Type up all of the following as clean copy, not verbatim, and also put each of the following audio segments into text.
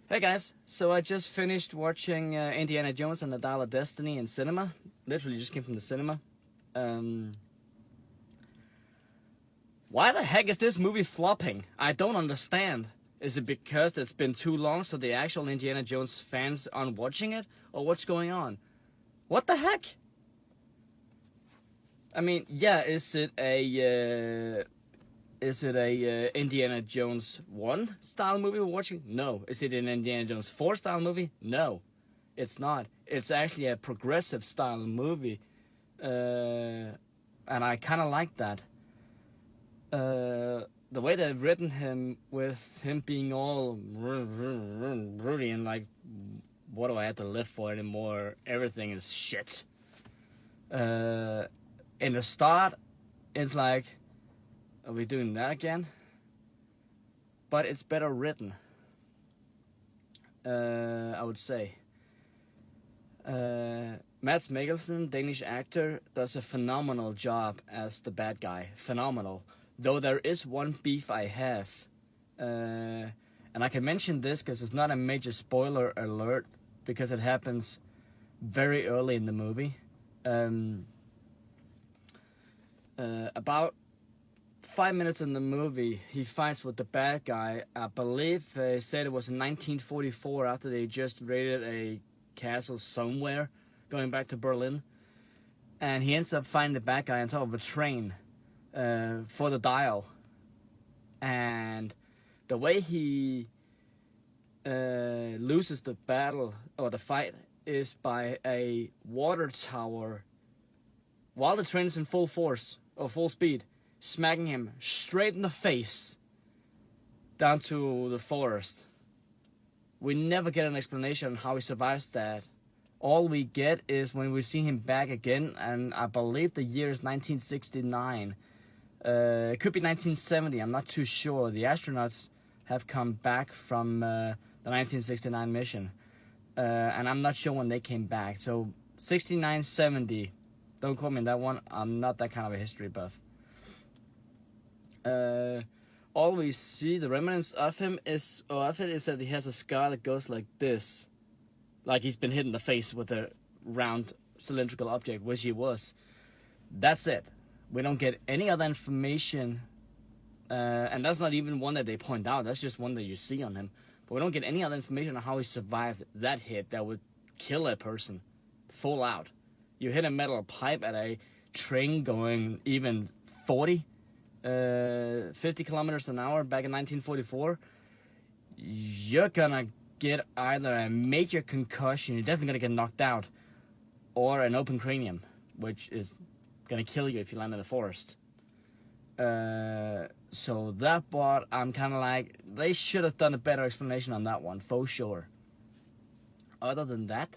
Hey guys, so I just finished watching Indiana Jones and the Dial of Destiny in cinema. Literally just came from the cinema. Um, why the heck is this movie flopping? I don't understand. Is it because it's been too long so the actual Indiana Jones fans aren't watching it? Or what's going on? What the heck? I mean, yeah, is it a Indiana Jones 1 style movie we're watching? No. Is it an Indiana Jones 4 style movie? No. It's not. It's actually a progressive style movie. And I kind of like that. The way they've written him, with him being all broody and like, what do I have to live for anymore? Everything is shit. In the start, it's like, are we doing that again? But it's better written, I would say. Mads Mikkelsen, Danish actor, does a phenomenal job as the bad guy. Phenomenal. Though there is one beef I have. And I can mention this because it's not a major spoiler alert, because it happens very early in the movie. About 5 minutes in the movie, he fights with the bad guy. I believe they said it was in 1944, after they just raided a castle somewhere, going back to Berlin. And he ends up finding the bad guy on top of a train for the dial. And the way he loses the battle, or the fight, is by a water tower while the train is in full force, or full speed, smacking him straight in the face down to the forest. We never get an explanation on how he survives that. All we get is when we see him back again, and I believe the year is 1969. It could be 1970, I'm not too sure. The astronauts have come back from the 1969 mission. And I'm not sure when they came back. So 69, 70. Don't quote me on that one. I'm not that kind of a history buff. All we see, the remnants of him is that he has a scar that goes like this, like he's been hit in the face with a round cylindrical object, which he was. That's it. We don't get any other information, and that's not even one that they point out. That's just one that you see on him. But we don't get any other information on how he survived that hit that would kill a person, full out. You hit a metal pipe at a train going even 50 kilometers an hour back in 1944, you're gonna get either a major concussion, you're definitely gonna get knocked out, or an open cranium, which is gonna kill you if you land in the forest. So that part, I'm kind of like, they should have done a better explanation on that one, for sure. Other than that,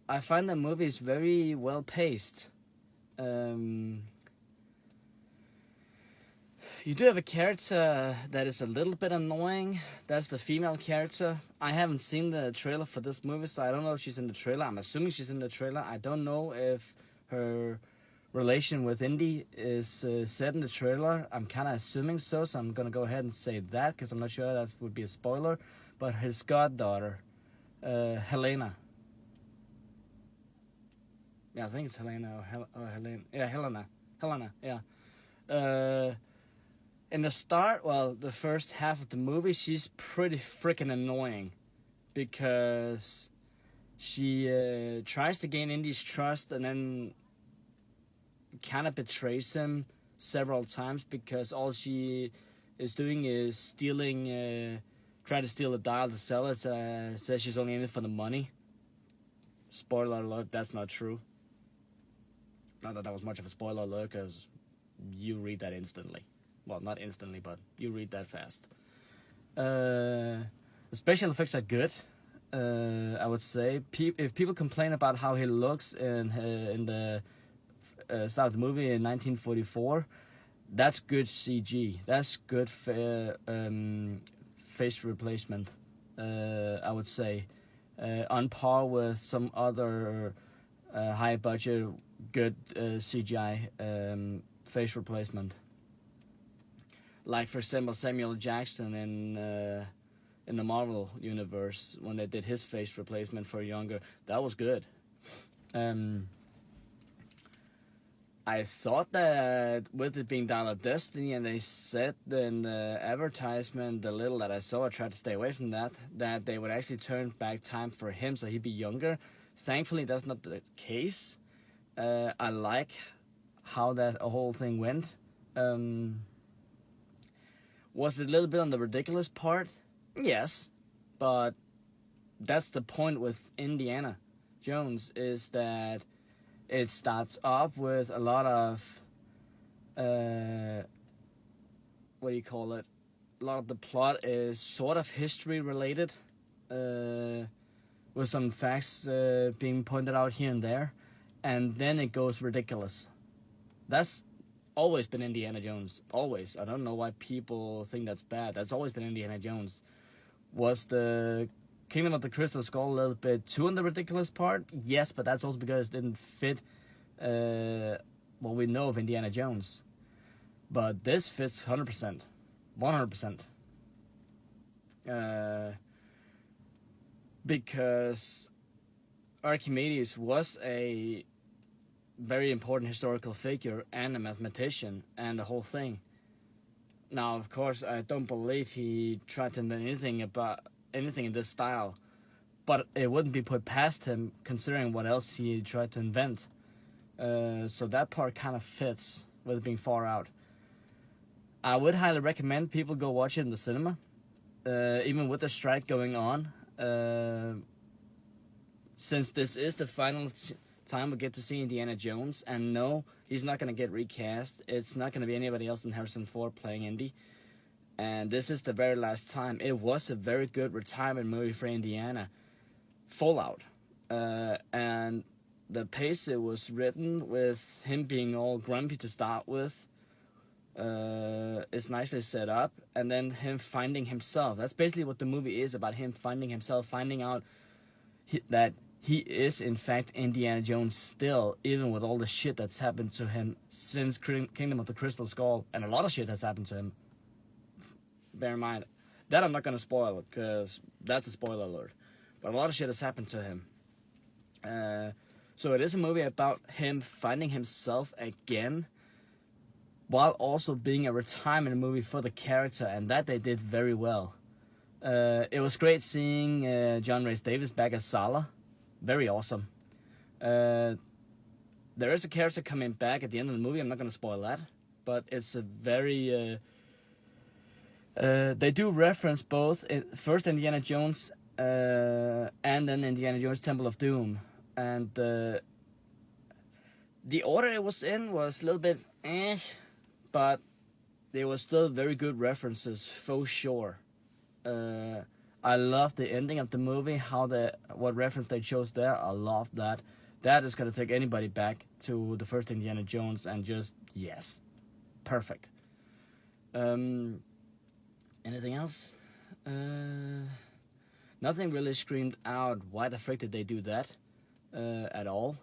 I find the movie is very well paced. You do have a character that is a little bit annoying. That's the female character. I haven't seen the trailer for this movie, so I don't know if she's in the trailer. I'm assuming she's in the trailer. I don't know if her relation with Indy is said in the trailer. I'm kind of assuming so I'm going to go ahead and say that, because I'm not sure that would be a spoiler. But his goddaughter, Helena. Yeah, I think it's Helena or Helena. Yeah, Helena. Helena, yeah. In the start, well, the first half of the movie, she's pretty freaking annoying, because she tries to gain Indy's trust and then kind of betrays him several times, because all she is doing is stealing, trying to steal the dial to sell it. Says she's only in it for the money. Spoiler alert, that's not true. Not that was much of a spoiler alert, because you read that instantly. Well, not instantly, but you read that fast. The special effects are good, I would say. If people complain about how he looks in the start of the movie in 1944, that's good CG. That's good face replacement, I would say. On par with some other high budget, good CGI face replacement. Like for example, Samuel Jackson in the Marvel universe when they did his face replacement for younger. That was good. I thought that with it being Dial of Destiny, and they said in the advertisement, the little that I saw, I tried to stay away from that they would actually turn back time for him so he'd be younger. Thankfully, that's not the case. I like how that whole thing went. Was it a little bit on the ridiculous part? Yes, but that's the point with Indiana Jones, is that it starts off with a lot of, what do you call it? A lot of the plot is sort of history related, with some facts being pointed out here and there, and then it goes ridiculous. That's always been Indiana Jones. Always. I don't know why people think that's bad. That's always been Indiana Jones. Was the Kingdom of the Crystal Skull a little bit too on the ridiculous part? Yes, but that's also because it didn't fit what we know of Indiana Jones. But this fits 100%. 100%. Because Archimedes was a very important historical figure and a mathematician and the whole thing. Now, of course, I don't believe he tried to invent anything in this style, but it wouldn't be put past him considering what else he tried to invent. So that part kind of fits with it being far out. I would highly recommend people go watch it in the cinema, even with the strike going on. Since this is the final time we get to see Indiana Jones, and no, he's not going to get recast. It's not going to be anybody else than Harrison Ford playing Indy. And this is the very last time. It was a very good retirement movie for Indiana. Full out. And the pace it was written with him being all grumpy to start with is nicely set up. And then him finding himself. That's basically what the movie is about, him finding himself, finding out that he is, in fact, Indiana Jones still, even with all the shit that's happened to him since Kingdom of the Crystal Skull. And a lot of shit has happened to him. Bear in mind, that I'm not going to spoil, because that's a spoiler alert. But a lot of shit has happened to him. So it is a movie about him finding himself again, while also being a retirement movie for the character, and that they did very well. It was great seeing John Rhys-Davies back as Sallah. Very awesome. There is a character coming back at the end of the movie. I'm not going to spoil that. But it's a very... they do reference both first Indiana Jones and then Indiana Jones Temple of Doom. And the order it was in was a little bit but they were still very good references, for sure. I love the ending of the movie, what reference they chose there. I love that. That is going to take anybody back to the first Indiana Jones and just, yes, perfect. Anything else? Nothing really screamed out, why the frick did they do that at all.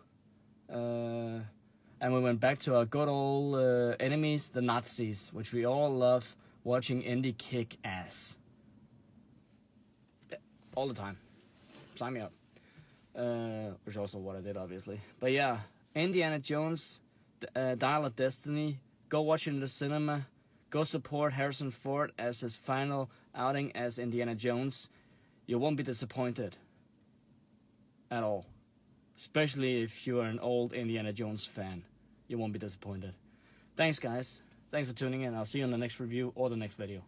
And we went back to our good old enemies, the Nazis, which we all love watching Indy kick ass. All the time. Sign me up. Which is also what I did, obviously. But yeah, Indiana Jones, Dial of Destiny. Go watch it in the cinema. Go support Harrison Ford as his final outing as Indiana Jones. You won't be disappointed. At all. Especially if you're an old Indiana Jones fan. You won't be disappointed. Thanks, guys. Thanks for tuning in. I'll see you in the next review or the next video.